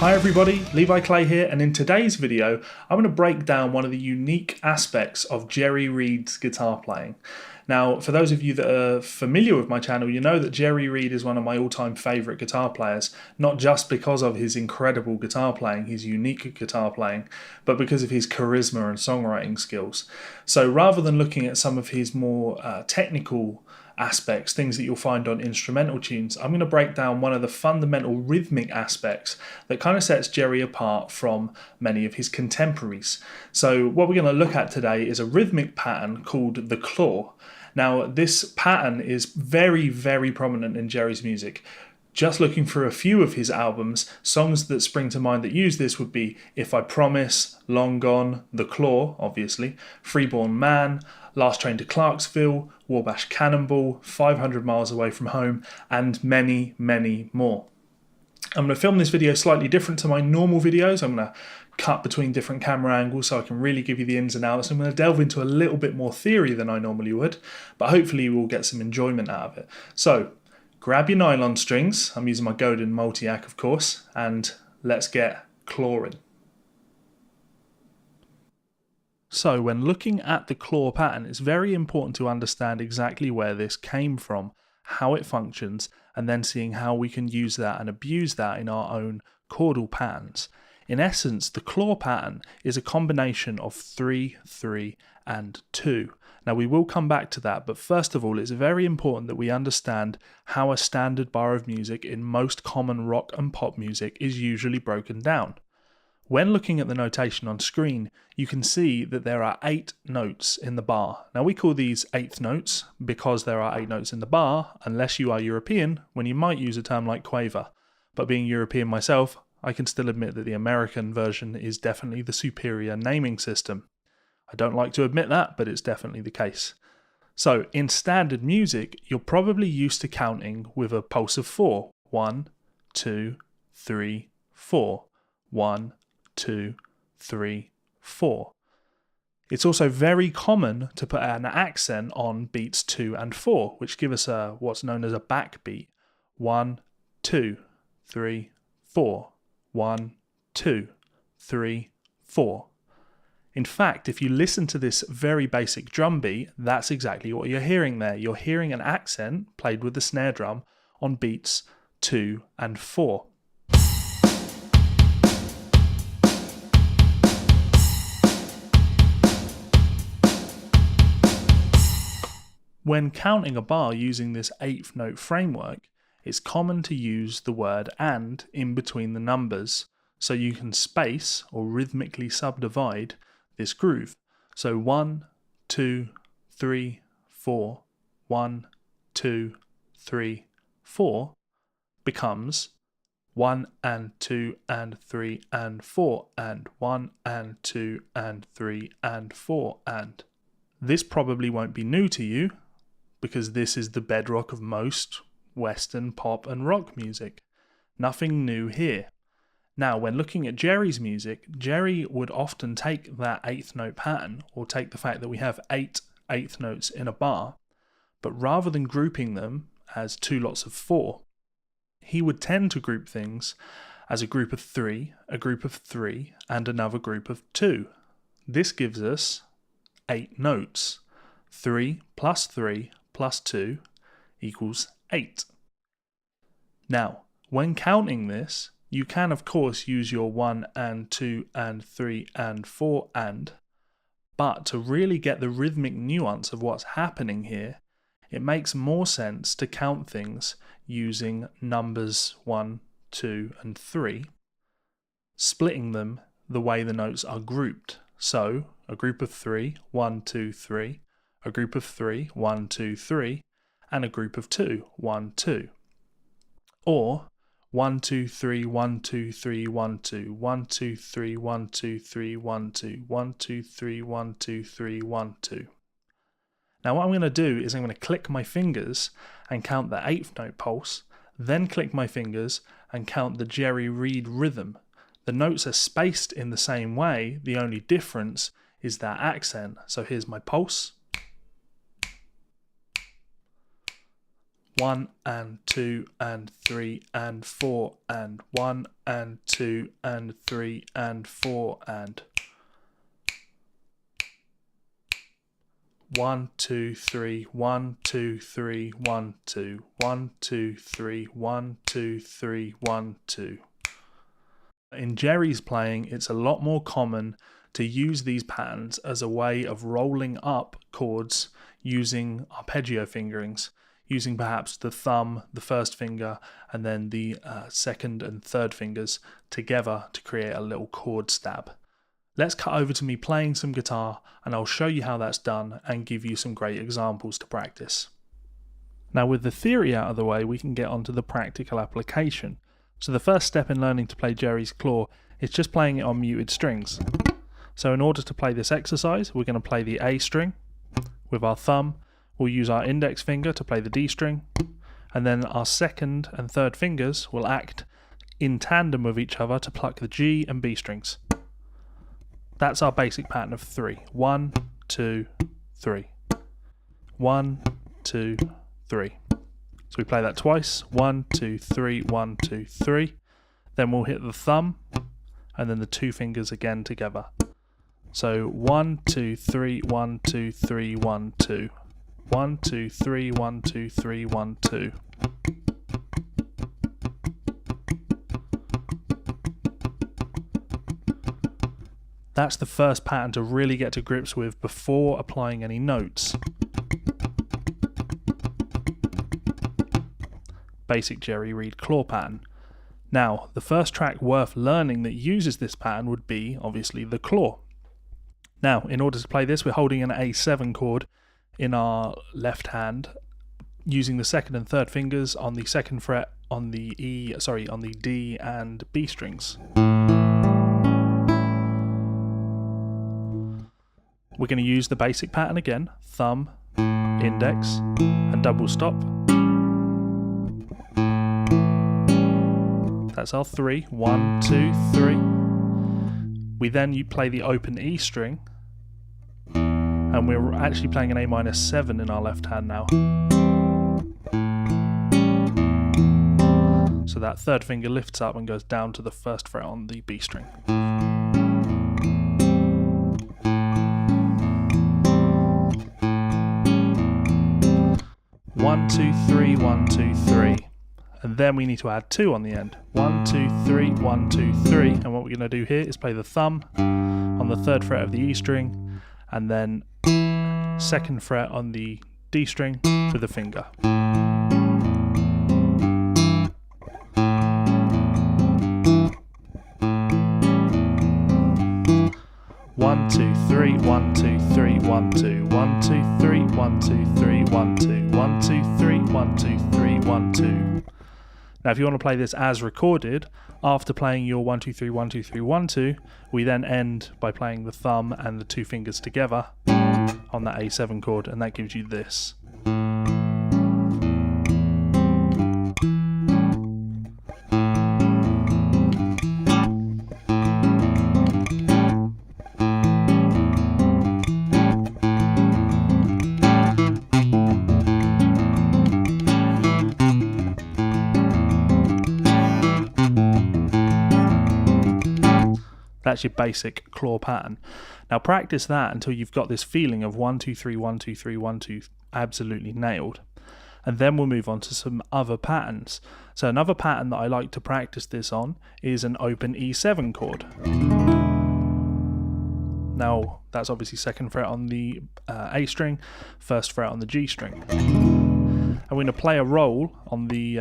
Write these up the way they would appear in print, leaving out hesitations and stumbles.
Hi everybody, Levi Clay here, and in today's video I'm going to break down one of the unique aspects of Jerry Reed's guitar playing. Now, for those of you that are familiar with my channel, you know that Jerry Reed is one of my all-time favourite guitar players, not just because of his incredible guitar playing, his unique guitar playing, but because of his charisma and songwriting skills. So rather than looking at some of his more technical aspects, things that you'll find on instrumental tunes, I'm going to break down one of the fundamental rhythmic aspects that kind of sets Jerry apart from many of his contemporaries. So what we're going to look at today is a rhythmic pattern called the claw. Now, this pattern is very, very prominent in Jerry's music. Just looking through a few of his albums, songs that spring to mind that use this would be If I Promise, Long Gone, The Claw, obviously, Freeborn Man, Last Train to Clarksville, Wabash Cannonball, 500 Miles Away from Home, and many, many more. I'm going to film this video slightly different to my normal videos. I'm going to cut between different camera angles so I can really give you the ins and outs. I'm going to delve into a little bit more theory than I normally would, but hopefully you will get some enjoyment out of it. So, grab your nylon strings, I'm using my Godin multi-ack of course, and let's get clawing. So when looking at the claw pattern, it's very important to understand exactly where this came from, how it functions, and then seeing how we can use that and abuse that in our own chordal patterns. In essence, the claw pattern is a combination of 3, 3, and 2. Now we will come back to that, but first of all it's very important that we understand how a standard bar of music in most common rock and pop music is usually broken down. When looking at the notation on screen, you can see that there are 8 notes in the bar. Now we call these eighth notes because there are 8 notes in the bar, unless you are European, when you might use a term like quaver. But being European myself, I can still admit that the American version is definitely the superior naming system. I don't like to admit that, but it's definitely the case. So, in standard music, you're probably used to counting with a pulse of 4. 1, 2, 3, 4. 1, 2, 3, 4. It's also very common to put an accent on beats 2 and 4, which give us what's known as a backbeat. 1, 2, 3, 4. 1, 2, 3, 4. In fact, if you listen to this very basic drum beat, that's exactly what you're hearing there. You're hearing an accent played with the snare drum on beats 2 and 4. When counting a bar using this 8th note framework, it's common to use the word and in between the numbers, so you can space or rhythmically subdivide this groove. So 1, 2, 3, 4, 1, 2, 3, 4 becomes 1 and 2 and 3 and 4 and 1 and 2 and 3 and 4 and. This probably won't be new to you because this is the bedrock of most Western pop and rock music. Nothing new here. Now, when looking at Jerry's music, Jerry would often take that 8th note pattern, or take the fact that we have 8 8th notes in a bar, but rather than grouping them as 2 lots of 4, he would tend to group things as a group of 3, a group of 3, and another group of 2. This gives us 8 notes. 3 plus 3 plus 2 equals 8. Now, when counting this, you can of course use your 1 and 2 and 3 and 4 and, but to really get the rhythmic nuance of what's happening here, it makes more sense to count things using numbers 1, 2 and 3, splitting them the way the notes are grouped. So, a group of 3, 1, 2, 3, a group of 3, 1, 2, 3, and a group of 2, 1, 2. Or 1, 2, 3, 1, 2, 3, 1, 2, 1, 2, 3, 1, 2, 3, 1, 2, 1, 2, 3, 1, 2, 3, 1, 2. Now what I'm going to do is I'm going to click my fingers and count the 8th note pulse, then click my fingers and count the Jerry Reed rhythm. The notes are spaced in the same way, the only difference is that accent. So here's my pulse. 1 and 2 and 3 and 4 and 1 and 2 and 3 and 4 and 1 2 3 1 2 3 1 2 1 2 3 1 2 3 1 2. In Jerry's playing, it's a lot more common to use these patterns as a way of rolling up chords using arpeggio fingerings, using perhaps the thumb, the first finger, and then the second and third fingers together to create a little chord stab. Let's cut over to me playing some guitar and I'll show you how that's done and give you some great examples to practice. Now, with the theory out of the way, we can get onto the practical application. So the first step in learning to play Jerry's Claw is just playing it on muted strings. So in order to play this exercise, we're going to play the A string with our thumb. We'll use our index finger to play the D string, and then our second and third fingers will act in tandem with each other to pluck the G and B strings. That's our basic pattern of 3. 1, 2, 3. 1, 2, 3. So we play that twice. 1, 2, 3, 1, 2, 3. Then we'll hit the thumb and then the two fingers again together. So 1, 2, 3, 1, 2, 3, 1, 2. 1, 2, 3, 1, 2, 3, 1, 2. That's the first pattern to really get to grips with before applying any notes. Basic Jerry Reed claw pattern. Now, the first track worth learning that uses this pattern would be, obviously, the claw. Now, in order to play this, we're holding an A7 chord in our left hand, using the second and third fingers on the second fret on the on the D and B strings. We're going to use the basic pattern again, thumb, index, and double stop. That's our 3. 1, 2, 3. We then play the open E string, and we're actually playing an A minor 7 in our left hand now. So that third finger lifts up and goes down to the first fret on the B string. 1, 2, 3, 1, 2, 3. And then we need to add 2 on the end. 1, 2, 3, 1, 2, 3. And what we're going to do here is play the thumb on the third fret of the E string, and then second fret on the D string with the finger. 1, 2, 3, 1, 2, 3, 1, 2, 1, 2, 3, 1, 2, 3, 1, 2, 1, 2, 3, 1, 2, 3, 1, 2. Now, if you want to play this as recorded, after playing your 1, 2, 3, 1, 2, 3, 1, 2, we then end by playing the thumb and the two fingers together on that A7 chord, and that gives you this. That's your basic claw pattern. Now practice that until you've got this feeling of 1, 2, 3, 1, 2, 3, 1, 2 absolutely nailed. And then we'll move on to some other patterns. So another pattern that I like to practice this on is an open E7 chord. Now that's obviously second fret on the A string, first fret on the G string. And we're going to play a roll on the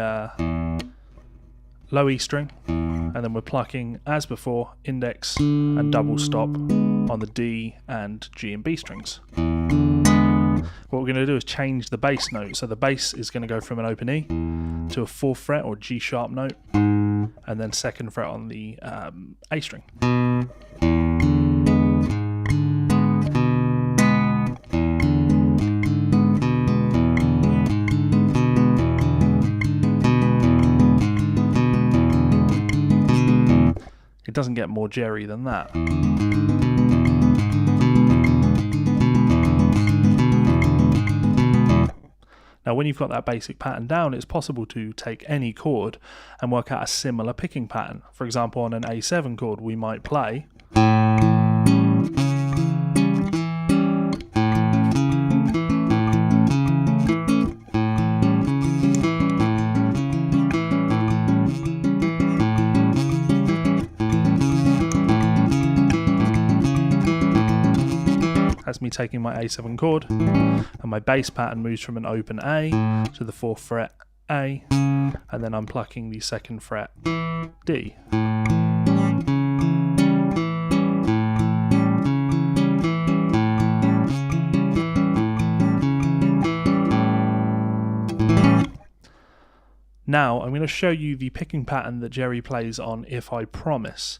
low E string, and then we're plucking, as before, index and double stop on the D and G and B strings. What we're going to do is change the bass note. So the bass is going to go from an open E to a 4th fret or G sharp note, and then second fret on the A string. It doesn't get more Jerry than that. Now when you've got that basic pattern down, it's possible to take any chord and work out a similar picking pattern. For example, on an A7 chord we might play That's me taking my A7 chord, and my bass pattern moves from an open A to the 4th fret A, and then I'm plucking the 2nd fret D. Now I'm going to show you the picking pattern that Jerry plays on If I Promise.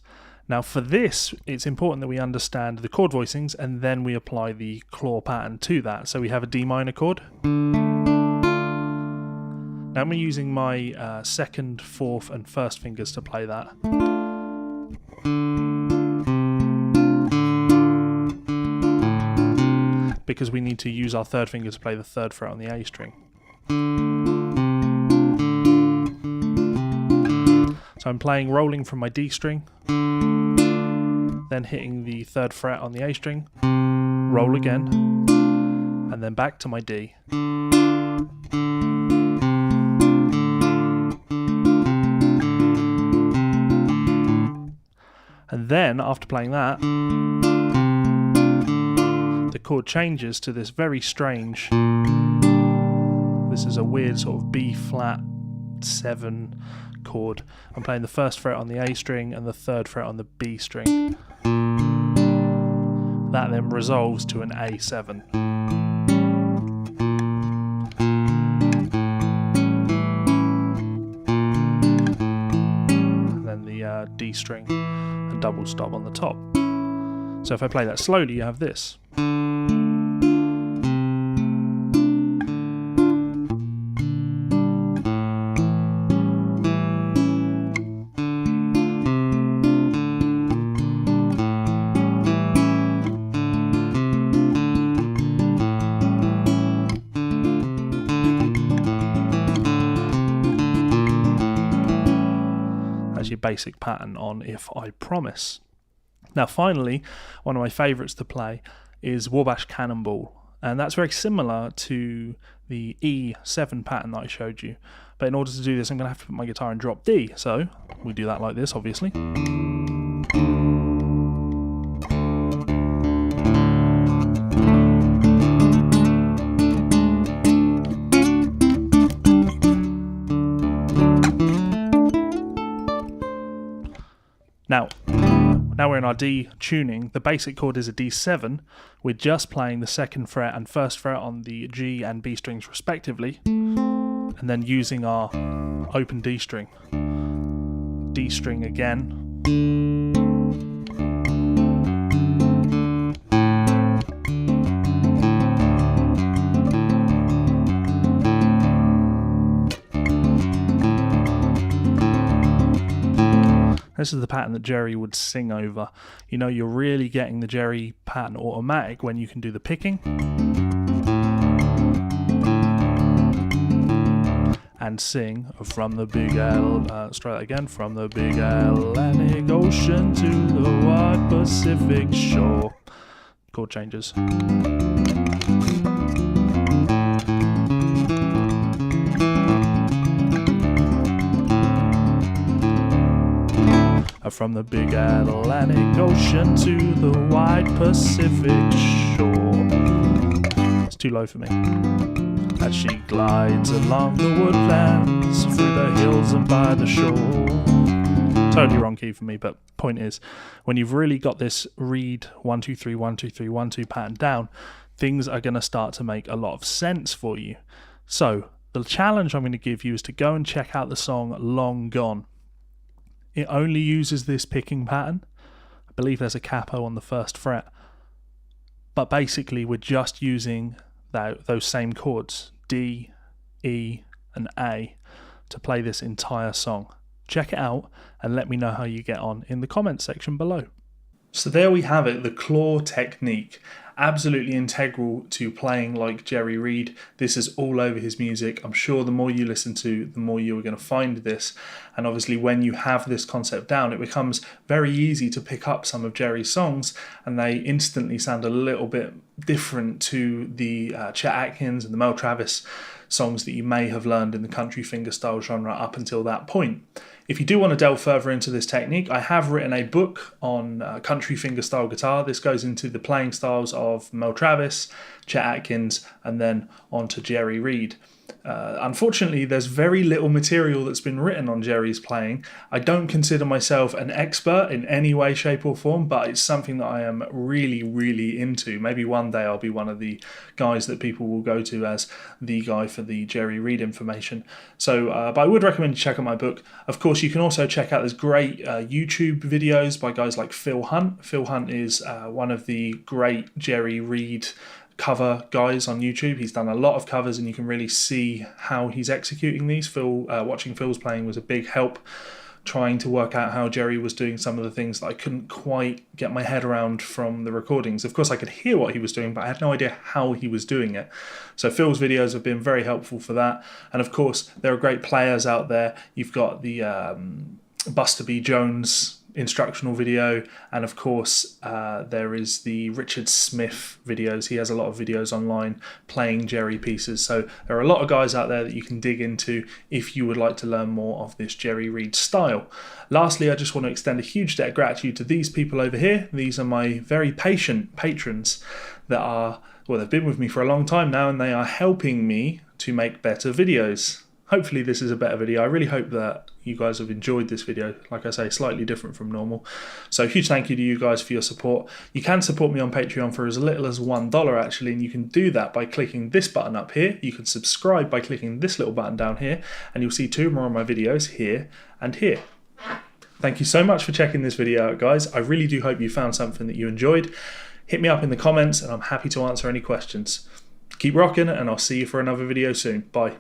Now for this, it's important that we understand the chord voicings and then we apply the claw pattern to that. So we have a D minor chord. Now I'm using my 2nd, 4th and 1st fingers to play that. Because we need to use our 3rd finger to play the 3rd fret on the A string. So I'm playing rolling from my D string, then hitting the 3rd fret on the A string, roll again, and then back to my D. And then, after playing that, the chord changes to this very strange, this is a weird sort of B flat 7 chord. I'm playing the 1st fret on the A string and the 3rd fret on the B string. That then resolves to an A7. And then the D string and double stop on the top. So if I play that slowly, you have this. Your basic pattern on If I Promise. Now finally, one of my favourites to play is Wabash Cannonball, and that's very similar to the E7 pattern that I showed you, but in order to do this I'm going to have to put my guitar in drop D, so we do that like this obviously. Now we're in our D tuning. The basic chord is a D7. We're just playing the 2nd fret and 1st fret on the G and B strings respectively, and then using our open D string. D string again. This is the pattern that Jerry would sing over. You know, you're really getting the Jerry pattern automatic when you can do the picking. And sing from the big from the big Atlantic Ocean to the wide Pacific shore. Chord changes. From the big Atlantic Ocean to the wide Pacific shore. It's too low for me. As she glides along the woodlands, through the hills and by the shore. Totally wrong key for me, but point is, when you've really got this read 1 2 3 1 2 3 1 2 pattern down, things are going to start to make a lot of sense for you. So the challenge I'm going to give you is to go and check out the song Long Gone. It only uses this picking pattern. I believe there's a capo on the 1st fret. But basically we're just using those same chords, D, E and A, to play this entire song. Check it out and let me know how you get on in the comments section below. So there we have it, the claw technique. absolutely integral to playing like Jerry Reed. This is all over his music. I'm sure the more you listen to, the more you are going to find this. And obviously when you have this concept down, it becomes very easy to pick up some of Jerry's songs, and they instantly sound a little bit different to the Chet Atkins and the Mel Travis songs that you may have learned in the country fingerstyle genre up until that point. If you do want to delve further into this technique, I have written a book on country fingerstyle guitar. This goes into the playing styles of Mel Travis, Chet Atkins, and then on to Jerry Reed. Unfortunately, there's very little material that's been written on Jerry's playing. I don't consider myself an expert in any way, shape or form, but it's something that I am really, really into. Maybe one day I'll be one of the guys that people will go to as the guy for the Jerry Reed information. So, but I would recommend you check out my book. Of course, you can also check out there's great YouTube videos by guys like Phil Hunt. Phil Hunt is one of the great Jerry Reed cover guys on YouTube. He's done a lot of covers and you can really see how he's executing these. Watching Phil's playing was a big help, trying to work out how Jerry was doing some of the things that I couldn't quite get my head around from the recordings. Of course I could hear what he was doing, but I had no idea how he was doing it. So Phil's videos have been very helpful for that. And of course there are great players out there. You've got the Buster B. Jones instructional video, and of course there is the Richard Smith videos. He has a lot of videos online playing Jerry pieces, so there are a lot of guys out there that you can dig into if you would like to learn more of this Jerry Reed style. Lastly, I just want to extend a huge debt of gratitude to these people over here. These are my very patient patrons that are, well, they've been with me for a long time now, and they are helping me to make better videos. Hopefully this is a better video. I really hope that you guys have enjoyed this video. Like I say, slightly different from normal. So huge thank you to you guys for your support. You can support me on Patreon for as little as $1 actually, and you can do that by clicking this button up here. You can subscribe by clicking this little button down here, and you'll see two more of my videos here and here. Thank you so much for checking this video out, guys. I really do hope you found something that you enjoyed. Hit me up in the comments and I'm happy to answer any questions. Keep rocking, and I'll see you for another video soon. Bye.